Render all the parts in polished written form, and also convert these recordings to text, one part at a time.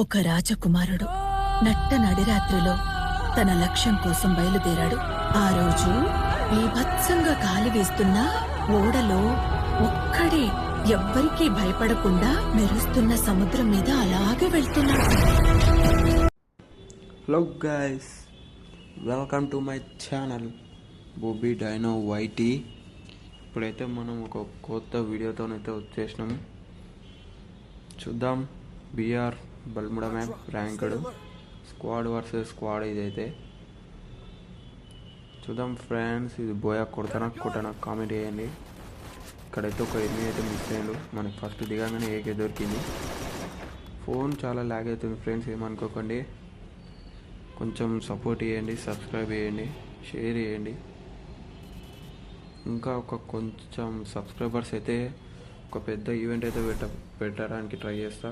ఒక రాజకుమారుడు నట్ట నడిరాత్రిలో తన లక్ష్యం కోసం బయలుదేరాడు. ఆ రోజు బీభత్సంగా గాలి వీస్తున్న ఓడలో ఒక్కడే ఎవ్వరికీ భయపడకుండా మెరుస్తున్న సముద్రం మీద అలాగే వెళ్తున్నాడు. Hello guys, welcome to my channel Bobby Dino YT. ఇప్పుడైతే మనం ఒక కొత్త వీడియోతోనైతే వచ్చేసినాం. చూద్దాం BR Bermuda map ranked squad versus squad. ఇదైతే చూద్దాం ఫ్రెండ్స్. ఇది బోయా కొట్టనా కామెంట్ చేయండి. ఇక్కడైతే ఒక ఎనిమిది అయితే మిస్ అయ్యాడు. మనకి ఫస్ట్ దిగాగానే ఏకే దొరికింది. ఫోన్ చాలా ల్యాగ్ అవుతుంది ఫ్రెండ్స్, ఏమనుకోకండి. కొంచెం సపోర్ట్ చేయండి, సబ్స్క్రైబ్ చేయండి, షేర్ చేయండి. ఇంకా కొంచెం సబ్స్క్రైబర్స్ అయితే ఒక పెద్ద ఈవెంట్ అయితే పెట్టడానికి ట్రై చేస్తా.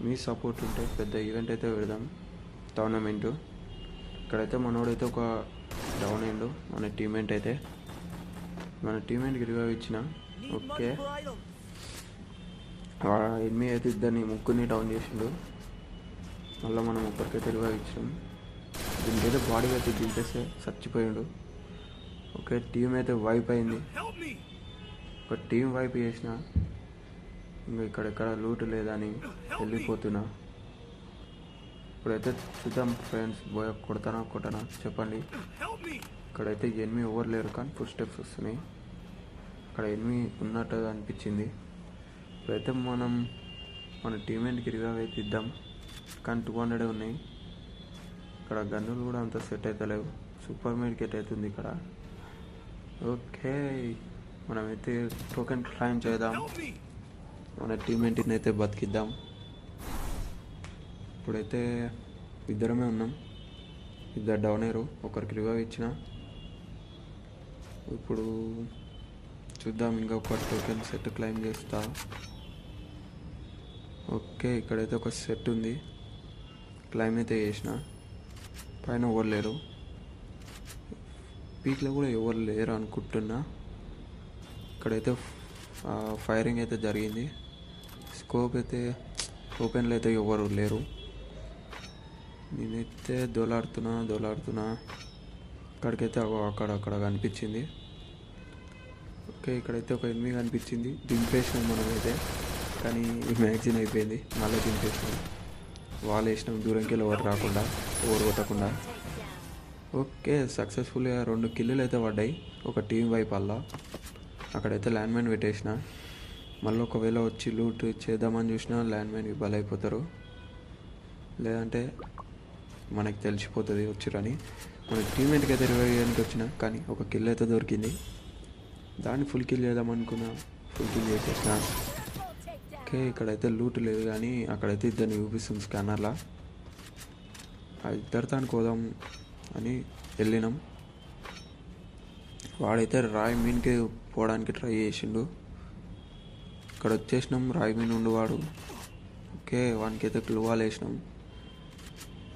మీ సపోర్ట్ ఉంటే పెద్ద ఈవెంట్ అయితే పెడదాం, టోర్నమెంటు. ఇక్కడైతే మనోడైతే ఒక డౌన్ అయ్యిండు. మన టీమేట్కి రివైవ్ ఇచ్చిన. ఓకే, ఎనిమిది అయితే ఇద్దరిని ముగ్గురిని డౌన్ చేసిండు. మళ్ళీ మనం ఒక్కరికైతే రివైవ్ ఇచ్చినాం. దీనికైతే బాడీ అయితే దింపేస్తే చచ్చిపోయాడు. ఓకే, టీం అయితే వైప్ అయింది. ఒక టీం వైప్ చేసిన. ఇంకా ఇక్కడెక్కడ లూట్ లేదని వెళ్ళిపోతున్నా. ఇప్పుడైతే చూద్దాం ఫ్రెండ్స్, బోయ కొట్టనా చెప్పండి. ఇక్కడైతే ఎనిమిది ఓవర్ లేరు కానీ ఫుల్ స్టెప్స్ వస్తున్నాయి. అక్కడ ఎనిమిది ఉన్నట్టు అనిపించింది. ఇప్పుడైతే మన టీమేట్కి రివైవ్ అయితే ఇద్దాం, కానీ 200 ఉన్నాయి. ఇక్కడ గన్నులు కూడా అంత సెట్ అయితే లేవు. సూపర్ మెడికేట్ అవుతుంది ఇక్కడ. ఓకే, మనమైతే టోకెన్ క్లైమ్ చేద్దాం, మన టీమేట్ని అయితే బతికిద్దాం. ఇప్పుడైతే ఇద్దరమే ఉన్నాం, ఇద్దరు డౌన్ అయ్యారు. ఒకరికి రివైవ్ ఇచ్చిన. ఇప్పుడు చూద్దాం, ఇంకొక టోకెన్ సెట్ క్లైమ్ చేస్తా. ఓకే, ఇక్కడైతే ఒక సెట్ ఉంది, క్లైమ్ అయితే చేసిన. పైన ఎవరు లేరు, పీక్లో కూడా ఎవరు లేరు అనుకుంటున్నా. ఇక్కడైతే ఫైరింగ్ అయితే జరిగింది. స్కోప్ అయితే ఓపెన్లో అయితే ఎవరు లేరు. నేనైతే దోలాడుతున్నా. ఇక్కడికైతే అక్కడ కనిపించింది. ఓకే, ఇక్కడైతే ఒక ఎనిమిది కనిపించింది. దింపేసినాం మనమైతే, కానీ మ్యాగ్జిన్ అయిపోయింది. మళ్ళీ దింపేసినాం, వాళ్ళు వేసినాం దూరంకి వెళ్ళి ఎవరు రాకుండా, ఎవరు కొట్టకుండా. ఓకే, సక్సెస్ఫుల్గా 2 కిల్లులు అయితే పడ్డాయి ఒక టీం వైపు అలా. అక్కడైతే ల్యాండ్ మైన్ పెట్టేసిన. మళ్ళీ ఒకవేళ వచ్చి లూట్ చేద్దామని చూసినా ల్యాండ్ మైన్ బలైపోతారు, లేదంటే మనకి తెలిసిపోతుంది వచ్చిరని. మన టీమేట్కి అయితే రివైవ్ చేయడానికి వచ్చిన, కానీ ఒక కిల్ అయితే దొరికింది. దాన్ని ఫుల్ కిల్ చేద్దామనుకున్నా, ఫుల్ కిల్ చేసేసిన. ఓకే, ఇక్కడైతే లూట్ లేదు, కానీ అక్కడైతే ఇద్దరిని చూపిస్తుంది స్కానర్లా. ఆ ఇద్దరితో పోదాం అని వెళ్ళినాం. వాడైతే రాయి మీన్కి పోవడానికి ట్రై చేసిండు. ఇక్కడ వచ్చేసినాం, రాయి మీన్ ఉండు వాడు. ఓకే, వానికైతే క్లూవాలు వేసినాం.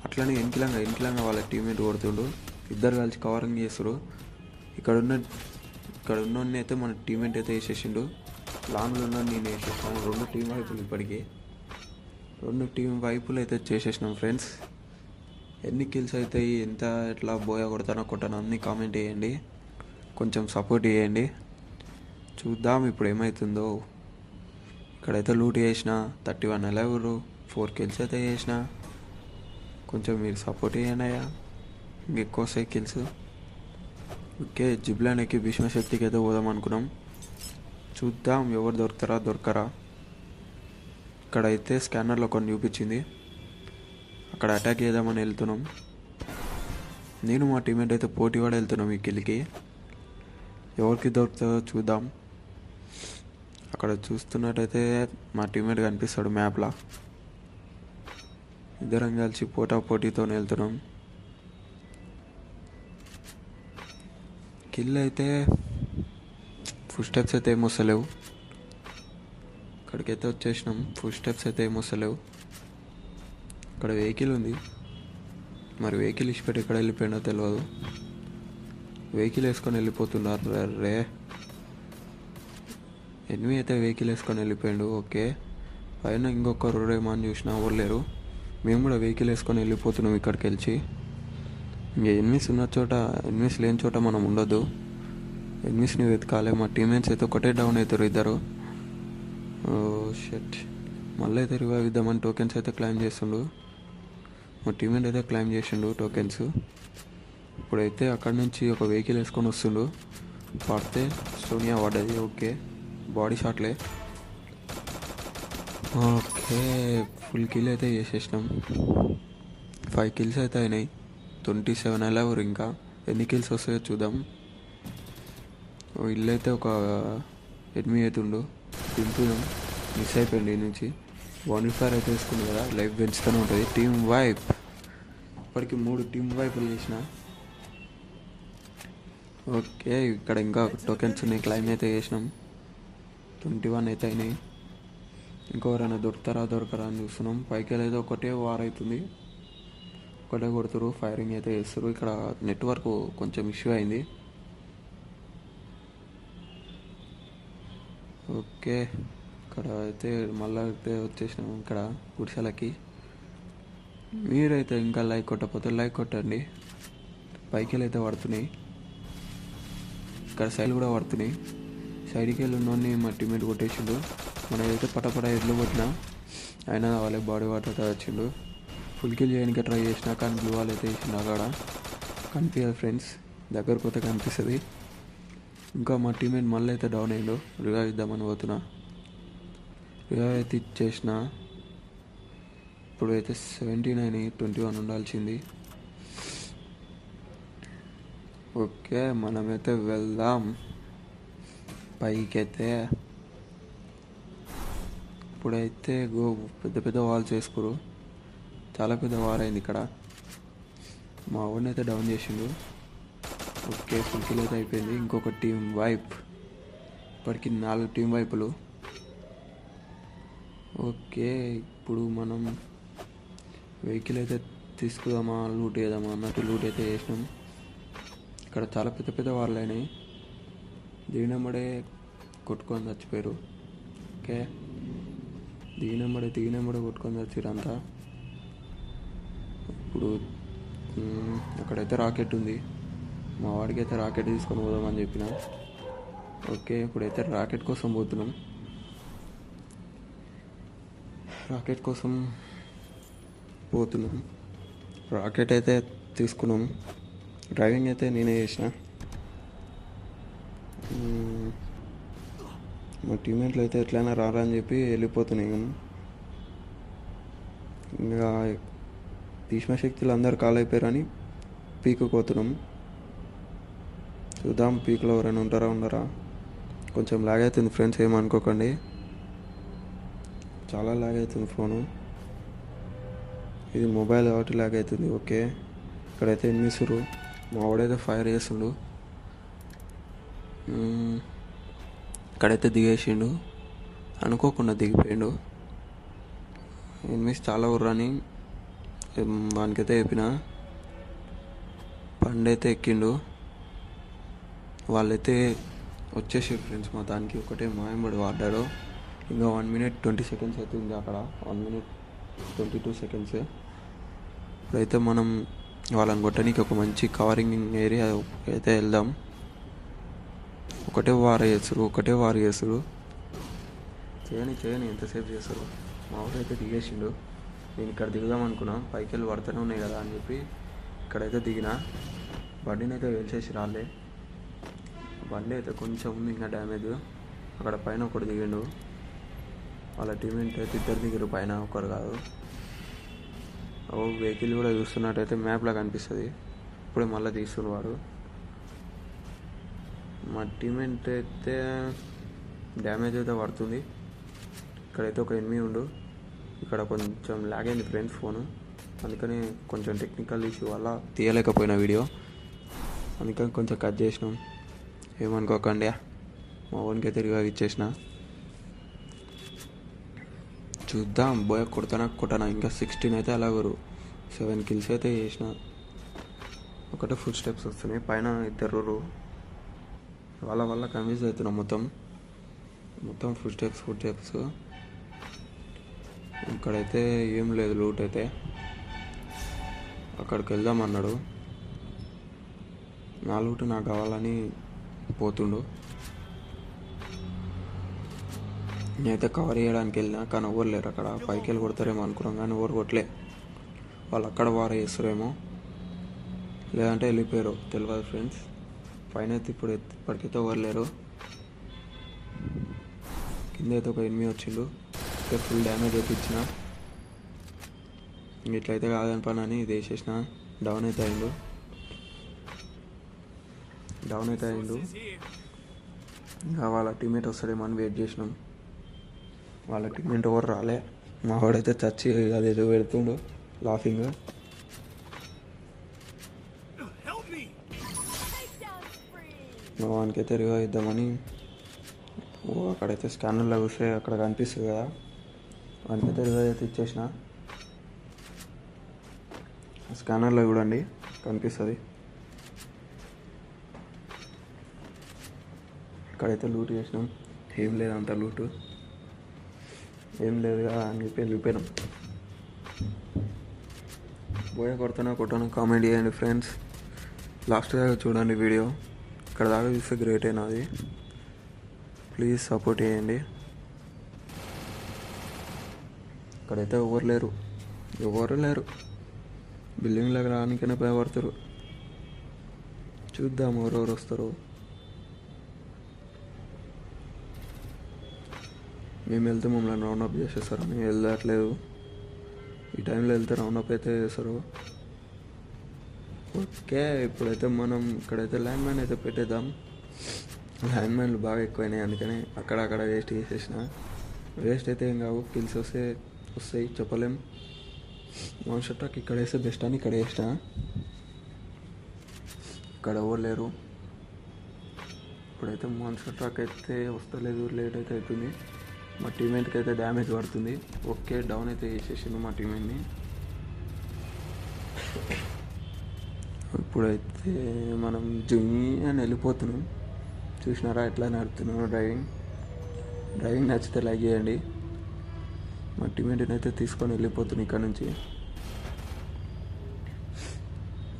అట్లనే ఎన్కిలంగా వాళ్ళ టీమేట్ కొడుతుండు. ఇద్దరు కలిసి కవరింగ్ చేస్తారు. ఇక్కడ ఉన్న అయితే మన టీమేట్ అయితే వేసేసిండు. లాంగ్లో ఉన్న నేను వేసేసాను. 2 టీం వైపులు ఇప్పటికీ 2 టీం వైపులు అయితే చేసేసినాం ఫ్రెండ్స్. ఎన్ని కిల్స్ అవుతాయి, ఎంత ఎట్లా బోయా కొట్టాను అన్నీ కామెంట్ చేయండి, కొంచెం సపోర్ట్ చేయండి. చూద్దాం ఇప్పుడు ఏమవుతుందో. ఇక్కడైతే లూట్ చేసిన, 31 అలెవరు, 4 కిల్స్ అయితే చేసిన. కొంచెం మీరు సపోర్ట్ చేయండి అయ్యా, ఇంకెక్కువ వస్తాయి కిల్స్. ఓకే, జిబ్లాన్ ఎక్కి భీష్మశక్తికి అయితే పోదాం అనుకున్నాం. చూద్దాం ఎవరు దొరకరా. ఇక్కడైతే స్కానర్లో కొన్ని చూపించింది, అక్కడ అటాక్ చేద్దామని వెళ్తున్నాం. నేను మా టీమేట్ అయితే పోటీ పడి వెళ్తున్నాం ఈ కిల్కి. ఎవరికి దొరుకుతుందో చూద్దాం. అక్కడ చూస్తున్నట్టయితే మా టీమేట్ కనిపిస్తాడు మ్యాప్లా. ఇద్దరం కలిసి పోటీతో వెళ్తున్నాం. కిల్ అయితే ఫుల్ స్టెప్స్ అయితే ఏమొస్తలేవు. ఇక్కడికైతే వచ్చేసినాం, ఫుల్ స్టెప్స్ అయితే ఏమొస్తలేవు. ఇక్కడ వెహికల్ ఉంది, మరి వెహికల్ ఇచ్చిపెట్టి ఎక్కడ వెళ్ళిపోయినా తెలియదు. వెహికల్ వేసుకొని వెళ్ళిపోతున్నారు. రే ఎనిమిది అయితే వెహికల్ వేసుకొని వెళ్ళిపోయాడు. ఓకే, పైన ఇంకొకరు రేమో అని చూసినా ఎవరు లేరు. మేము కూడా వెహికల్ వేసుకొని వెళ్ళిపోతున్నాం ఇక్కడికి వెళ్ళి. ఇంకా ఎనిమిస్ ఉన్న చోట, ఎనిమిస్ లేని చోట మనం ఉండొద్దు. ఎనిమిస్ని వెతకాలి. మా టీమ్మేట్స్ అయితే ఒకటే డౌన్ అవుతారు ఇద్దరు. ఓ షట్, మళ్ళీ అయితే రివైవ్ ఇద్దామని టోకెన్స్ అయితే క్లైమ్ చేస్తుండు. మా టీమ్మేట్ అయితే క్లైమ్ చేసిండు టోకెన్స్. ఇప్పుడైతే అక్కడి నుంచి ఒక వెహికల్ వేసుకొని వస్తుండు. పడితే సోనియా పడ్డది. ఓకే, బాడీ షాట్లే. ఓకే, ఫుల్ కిల్ అయితే చేసేసినాం. 5 కిల్స్ అయితే అయినాయి. 27 అలవరు. ఇంకా ఎన్ని కిల్స్ వస్తాయో చూద్దాం. ఇల్లు అయితే ఒక ఎనిమిది అవుతుండు. దింపుదాం. మిస్ అయిపోయింది ఈ నుంచి. బాండిఫైర్ అయితే వేసుకుంది కదా, లైఫ్ పెంచుతూనే ఉంటుంది. Team wipe. ఇప్పటికి 3 టీమ్ వైపులు చేసిన. ఓకే, ఇక్కడ ఇంకా టోకెన్స్ ఉన్నాయి. క్లైమ్ అయితే చేసినాం. 21 అయితే అయినాయి. ఇంకెవరైనా దొరకరా అని చూస్తున్నాం. పైకి అయితే ఒకటే వార్ అవుతుంది. ఒకటే కొడుతురు, ఫైరింగ్ అయితే చేస్తారు. ఇక్కడ నెట్వర్క్ కొంచెం ఇష్యూ అయింది. ఓకే, ఇక్కడ అయితే మళ్ళీ అయితే వచ్చేసినాం ఇక్కడ గుడిసెలకి. మీరైతే ఇంకా లైక్ కొట్టకపోతే లైక్ కొట్టండి. పైకి అయితే పడుతున్నాయి. ఇక్కడ సైడ్ కూడా పడుతున్నాయి. సైడ్కి వెళ్ళి ఉన్నోడిని మా టీమేట్ కొట్టేసిండు. మనం అయితే పటపట ఎడ్లు కొట్టినా అయినా వాళ్ళే బాడీ వాటర్ వచ్చిండు. ఫుల్ కిల్ చేయడానికి ట్రై చేసినా కానీ బ్లూ వాల్ అయితే వేసిండు. అక్కడ కనిపించదు ఫ్రెండ్స్, దగ్గరకు పోతే కనిపిస్తుంది. ఇంకా మా టీమేట్ మళ్ళీ అయితే డౌన్ అయ్యిండు. రివైవ్ ఇద్దామని పోతున్నా. రివైవ్ అయితే ఇచ్చేసిన. ఇప్పుడు అయితే 79, 21 ఉండాల్సింది. ఓకే, మనమైతే వెళ్దాం పైకైతే. ఇప్పుడైతే పెద్ద పెద్ద వాల్స్ వేసుకోరు. చాలా పెద్ద వార్ అయింది ఇక్కడ. మా వాడిని అయితే డౌన్ చేసిండు. ఓకే, ఫుల్ కిల్ అయితే అయిపోయింది. ఇంకొక టీమ్ వైప్. ఇప్పటికి 4 టీమ్ వైపులు. ఓకే, ఇప్పుడు మనం వెహికల్ అయితే తీసుకుందామా, లూట్ చేద్దామా అన్నట్టు లూట్ అయితే చేసినాం. ఇక్కడ చాలా పెద్ద పెద్ద వార్లు అయినాయి. దిగినమ్మడే కొట్టుకొని చచ్చిపోయారు. ఓకే, దిగినమ్మడే కొట్టుకొని చచ్చిరు అంతా. ఇప్పుడు అక్కడైతే రాకెట్ ఉంది. మా వాడికి అయితే రాకెట్ తీసుకొని పోదామని చెప్పిన. ఓకే, ఇప్పుడైతే రాకెట్ కోసం పోతున్నాం. రాకెట్ అయితే తీసుకున్నాం. డ్రైవింగ్ అయితే నేనే చేసిన. మా టీమేట్లు అయితే ఎట్లయినా రారా అని చెప్పి వెళ్ళిపోతున్నాయి. ఇంకా భీష్మశక్తులు అందరు కాల్ అయిపోయారని పీకుపోతున్నాం. చూద్దాం పీక్లో ఎవరైనా ఉండరా. కొంచెం లాగ్ అవుతుంది ఫ్రెండ్స్, ఏమనుకోకండి. చాలా లాగ్ అవుతుంది ఫోను. ఇది మొబైల్ కాబట్టి లాగ్ అవుతుంది. ఓకే, ఇక్కడైతే ఎన్నిసురు. మా వాడైతే ఫైర్ చేస్తుండు. ఇక్కడైతే దిగేసిండు. అనుకోకుండా దిగిపోయిండు. ఎనిమిస్ చాలా ఉర్రని వానికైతే చెప్పిన. పండైతే ఎక్కిండు. వాళ్ళైతే వచ్చేసి ఫ్రెండ్స్ మా దానికి ఒకటే మాయంబడి వాడాడు. ఇంకా 1 minute 20 seconds అయితే ఉంది అక్కడ. 1 minute 22 seconds. ఇప్పుడైతే మనం వాళ్ళని కొట్టడానికి ఒక మంచి కవరింగ్ ఏరియా అయితే వెళ్దాం. ఒకటే వార్ చేస్తారు. చేయని ఎంతసేపు చేస్తారు. మా ఊరు అయితే దిగేసిండు. నేను ఇక్కడ దిగుదాం అనుకున్నా, పైకి వెళ్ళి పడుతూనే ఉన్నాయి కదా అని చెప్పి ఇక్కడైతే దిగిన. బండిని అయితే వేల్చేసి రాలే. బండి అయితే కొంచెం ఉంది ఇంకా డ్యామేజ్. అక్కడ పైన ఒకడు దిగిండు. వాళ్ళ టీమేట్ అయితే 2 దిగారు పైన, ఒకరు కాదు. వెహికల్ కూడా చూస్తున్నట్టయితే మ్యాప్లా కనిపిస్తుంది. ఇప్పుడే మళ్ళీ తీస్తున్నారు వాడు. మా టీమేట్ అయితే డ్యామేజ్ అయితే పడుతుంది. ఇక్కడైతే ఒక ఎనిమిది ఉండు. ఇక్కడ కొంచెం లాగ్ అయింది ఫ్రెండ్స్ ఫోను, అందుకని కొంచెం టెక్నికల్ ఇష్యూ వల్ల తీయలేకపోయినా వీడియో, అందుకని కొంచెం కట్ చేసినాం. ఏమనుకోకండి. మా ఓన్కి అయితే రివైవ్ ఇచ్చేసిన. చూద్దాం బోయ కొట్టానా. ఇంకా 16 అయితే అలాగరు. 7 kills అయితే చేసిన. ఒకటే ఫుడ్ స్టెప్స్ వస్తున్నాయి పైన. 2 వాళ్ళ కన్విన్స్ అవుతున్నాం. మొత్తం ఫుడ్ స్టెప్స్. ఇక్కడైతే ఏం లేదు లూట్ అయితే. అక్కడికి వెళ్దాం అన్నాడు. నా లూటు నాకు కావాలని పోతుండు. నేనైతే కవర్ చేయడానికి వెళ్ళినా, కానీ ఎవరు లేరు అక్కడ. పైకి వెళ్ళి కొడతారేమో అనుకున్నాం, కానీ ఎవరు కొట్టలే. వాళ్ళు అక్కడ వార చేస్తారేమో, లేదంటే వెళ్ళిపోయారు, తెలియదు ఫ్రెండ్స్. పైన అయితే ఇప్పటికైతే ఎవరు లేరు. కింద అయితే ఒక ఎనిమిది వచ్చిండు, ఫుల్ డ్యామేజ్ అయిపించిన. ఇట్లయితే కాదని పని అని ఇది వేసేసిన. డౌన్ అయితే అయిండు. ఇంకా వాళ్ళ టీమేట్ వస్తాడేమో అని వెయిట్ చేసినాం. వాళ్ళ టీమేట్ ఎవరు రాలే. మా వాడైతే చచ్చి అదేదో పెడుతుండు లాఫింగ్. వానికైతే రివైవ్ ఇద్దామని అక్కడైతే స్కానర్లో చూస్తే అక్కడ కనిపిస్తుంది కదా, వానికైతే రివైవ్ అయితే ఇచ్చేసిన. స్కానర్లో చూడండి కనిపిస్తుంది. ఇక్కడైతే లూట్ చేసినాం. ఏం లేదు, అంత లూటు ఏం లేదుగా అని చెప్పి వెళ్ళిపోయినాం. పోయే కొట్టానో కామెంట్ చేయండి ఫ్రెండ్స్. లాస్ట్ దాకా చూడండి వీడియో. ఇక్కడ దాకా చూస్తే గ్రేట్ అయినా అది. ప్లీజ్ సపోర్ట్ చేయండి. ఇక్కడైతే ఎవరు లేరు. బిల్డింగ్లోకి రానికైనా భయపడతారు. చూద్దాం ఎవరెవరు వస్తారు. మేము వెళ్తే మమ్మల్ని రౌండప్ చేసేస్తారు. మేము వెళ్ళట్లేదు. ఈ టైంలో వెళ్తే రౌండప్ అయితే చేస్తారు. ఓకే, ఇప్పుడైతే మనం ఇక్కడైతే ల్యాండ్ మైన్ అయితే పెట్టేద్దాం. ల్యాండ్ మైన్లు బాగా ఎక్కువైనాయి, అందుకని అక్కడక్కడ వేస్ట్ చేసేసిన. వేస్ట్ అయితే ఏం కావు, కిల్స్ వస్తాయి చెప్పలేం. మాన్స్టర్ ట్రక్ ఇక్కడ వేస్తే బెస్ట్ అని ఇక్కడ వేసిన. ఇక్కడ ఎవరు లేరు. ఇప్పుడైతే మాన్స్టర్ ట్రక్ అయితే వస్తలేదు, లేట్ అయితే అవుతుంది. మా టీమేట్కి అయితే డ్యామేజ్ పడుతుంది. ఓకే, డౌన్ అయితే చేసేసిండు మా టీమేట్ని. ఇప్పుడైతే మనం జుంగి అని వెళ్ళిపోతున్నాం. చూసినారా ఎట్లా నడుపుతున్నాను డ్రైవింగ్ నచ్చితే లైక్ చేయండి. మా టీమేట్ని అయితే తీసుకొని వెళ్ళిపోతున్నాను ఇక్కడ నుంచి.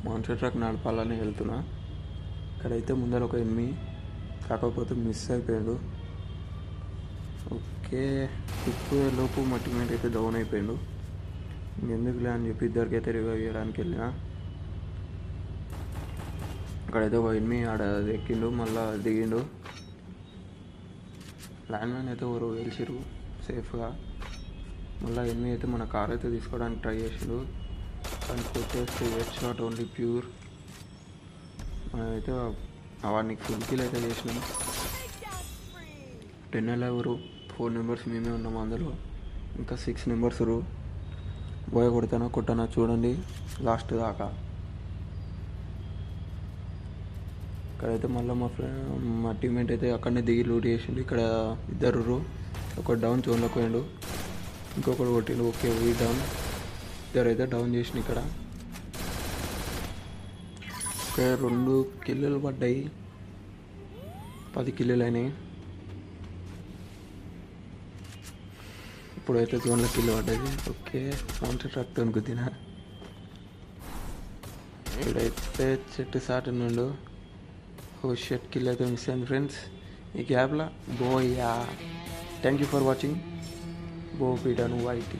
మాన్స్టర్ ట్రక్ నడపాలని వెళ్తున్నా. ఇక్కడైతే ముందర ఒక ఎనిమి, కాకపోతే మిస్ అయిపోయాడు. ఓకే, తిప్పే లోపు మా టీమేట్ అయితే డౌన్ అయిపోయాడు. ఎందుకులే అని చెప్పి ఇద్దరికి అయితే రివైవ్ చేయడానికి వెళ్ళిన. అక్కడైతే ఒక ఎనిమి ఆడ ఎక్కిండు, మళ్ళీ దిగిండు. ల్యాండ్ మ్యాన్ అయితే ఎవరు గెలిచిరు సేఫ్గా. మళ్ళీ ఎనిమి అయితే మన కార్ అయితే తీసుకోవడానికి ట్రై చేసిండు, కానీ కొట్టేస్తే హెడ్ షాట్ ఓన్లీ ప్యూర్. మనమైతే వాడిని ఫుల్ కిల్ అయితే చేసినాం. 10 ఎవరు 4 మెంబర్స్ మేమే ఉన్నాము అందులో. ఇంకా 6 మెంబర్స్ బోయ కొట్టానా చూడండి లాస్ట్ దాకా. ఇక్కడైతే మళ్ళీ మా టీమ్మేట్ అయితే అక్కడనే దిగి లూట్ చేసిండు. ఇక్కడ ఇద్దరు, ఒక డౌన్ జోన్లోకి పోయిండు, ఇంకొకటి కొట్టిండు. Okay, we down. ఇద్దరైతే డౌన్ చేసిన. ఇక్కడ ఓకే, 2 కిల్లులు పడ్డాయి, 10 కిల్లులు అయినాయి. ఇప్పుడైతే జోన్లో కిల్లు పడ్డది. ఓకే, మాన్స్టర్ ట్రక్ అనుకుతున్నా. ఇక్కడైతే చెట్టు సాటు నుండు షర్ట్ కిల్ అయితే మిస్ అయింది ఫ్రెండ్స్ ఈ గ్యాప్లో. బోయా, థ్యాంక్ యూ ఫర్ వాచింగ్. బో పీటను వైటీ.